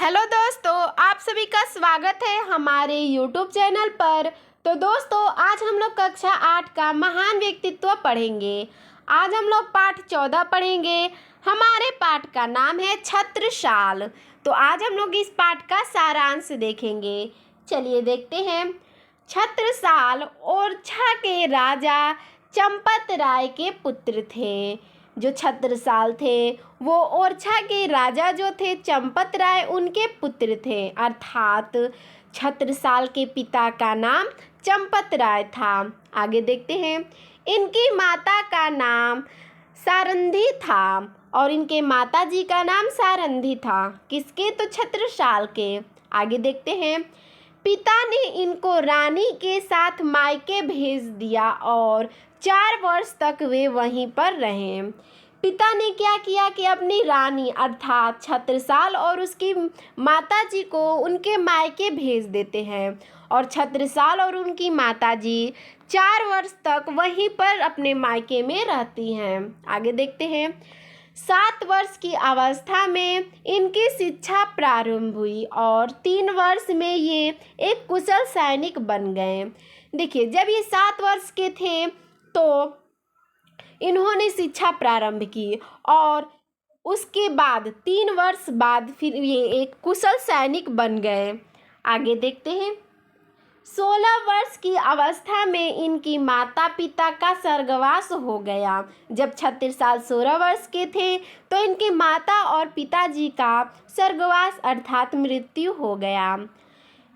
Hello दोस्तों, आप सभी का स्वागत है हमारे यूट्यूब चैनल पर। तो दोस्तों, आज हम लोग कक्षा 8 का महान व्यक्तित्व पढ़ेंगे। आज हम लोग पाठ 14 पढ़ेंगे। हमारे पाठ का नाम है छत्रसाल। तो आज हम लोग इस पाठ का सारांश देखेंगे। चलिए देखते हैं। छत्रसाल ओरछा के राजा चंपत राय के पुत्र थे। जो छत्रसाल थे वो ओरछा के राजा जो थे चंपत राय उनके पुत्र थे, अर्थात छत्रसाल के पिता का नाम चंपत राय था। आगे देखते हैं। इनकी माता का नाम सारंधी था और इनके माता जी का नाम सारंधी था। किसके? तो छत्रसाल के। आगे देखते हैं। पिता ने इनको रानी के साथ मायके भेज दिया और 4 वर्ष तक वे वहीं पर रहे। पिता ने क्या किया कि अपनी रानी अर्थात छत्रसाल और उसकी माताजी को उनके मायके भेज देते हैं और छत्रसाल और उनकी माताजी 4 वर्ष तक वहीं पर अपने मायके में रहती हैं। आगे देखते हैं। 7 वर्ष की अवस्था में इनकी शिक्षा प्रारंभ हुई और 3 वर्ष में ये एक कुशल सैनिक बन गए। देखिए, जब ये 7 वर्ष के थे तो इन्होंने शिक्षा प्रारंभ की और उसके बाद 3 वर्ष बाद फिर ये एक कुशल सैनिक बन गए। आगे देखते हैं। 16 वर्ष की अवस्था में इनकी माता पिता का स्वर्गवास हो गया। जब छत्रसाल 16 वर्ष के थे तो इनकी माता और पिताजी का स्वर्गवास अर्थात मृत्यु हो गया।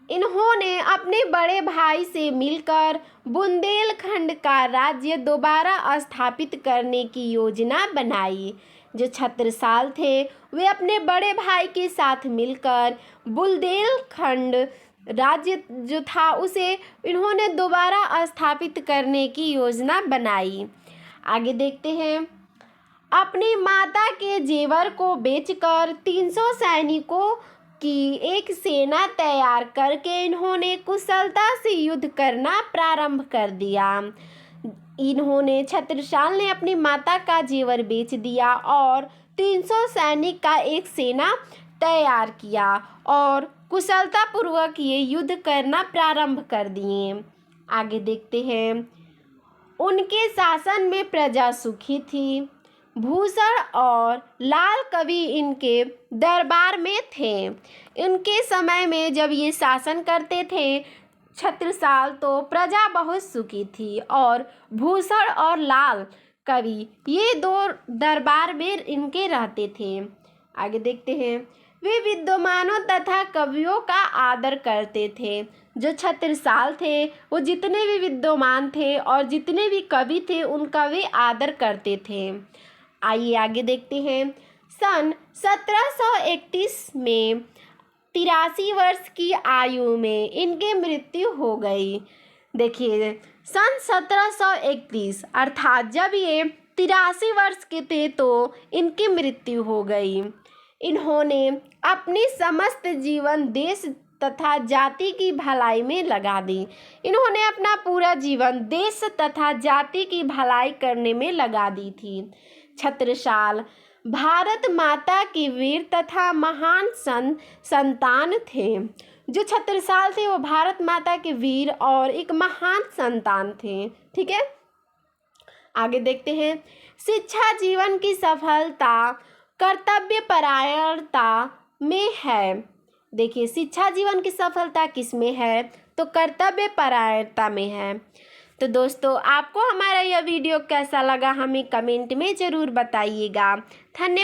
इन्होंने अपने बड़े भाई से मिलकर बुंदेलखंड का राज्य दोबारा स्थापित करने की योजना बनाई। जो छत्रसाल थे वे अपने बड़े भाई के साथ मिलकर बुंदेलखंड राज्य जो था उसे इन्होंने दोबारा स्थापित करने की योजना बनाई। आगे देखते हैं। अपनी माता के जेवर को बेचकर 300 सैनिकों की एक सेना तैयार करके इन्होंने कुशलता से युद्ध करना प्रारंभ कर दिया। इन्होंने छत्रसाल ने अपनी माता का जेवर बेच दिया और 300 सैनिक का एक सेना तैयार किया और कुशलतापूर्वक ये युद्ध करना प्रारंभ कर दिए। आगे देखते हैं। उनके शासन में प्रजा सुखी थी। भूषण और लाल कवि इनके दरबार में थे। इनके समय में जब ये शासन करते थे छत्रसाल तो प्रजा बहुत सुखी थी और भूषण और लाल कवि ये 2 दरबार में इनके रहते थे। आगे देखते हैं। वे विद्वानों तथा कवियों का आदर करते थे। जो छत्रसाल थे वो जितने भी विद्वान थे और जितने भी कवि थे उनका वे आदर करते थे। आइए आगे देखते हैं। सन 1731 में 83 वर्ष की आयु में इनकी मृत्यु हो गई। देखिए, सन 1731 अर्थात जब ये 83 वर्ष के थे तो इनकी मृत्यु हो गई। इन्होंने अपनी समस्त जीवन देश तथा जाति की भलाई में लगा दी। इन्होंने अपना पूरा जीवन देश तथा जाति की भलाई करने में लगा दी थी। छत्रसाल भारत माता के वीर तथा महान संतान थे। जो छत्रसाल थे वो भारत माता के वीर और एक महान संतान थे। ठीक है, आगे देखते हैं। शिक्षा जीवन की सफलता कर्तव्यपरायणता में है। देखिए, शिक्षा जीवन की सफलता किस में है? तो कर्तव्यपरायणता में है। तो दोस्तों, आपको हमारा यह वीडियो कैसा लगा हमें कमेंट में ज़रूर बताइएगा। धन्यवाद।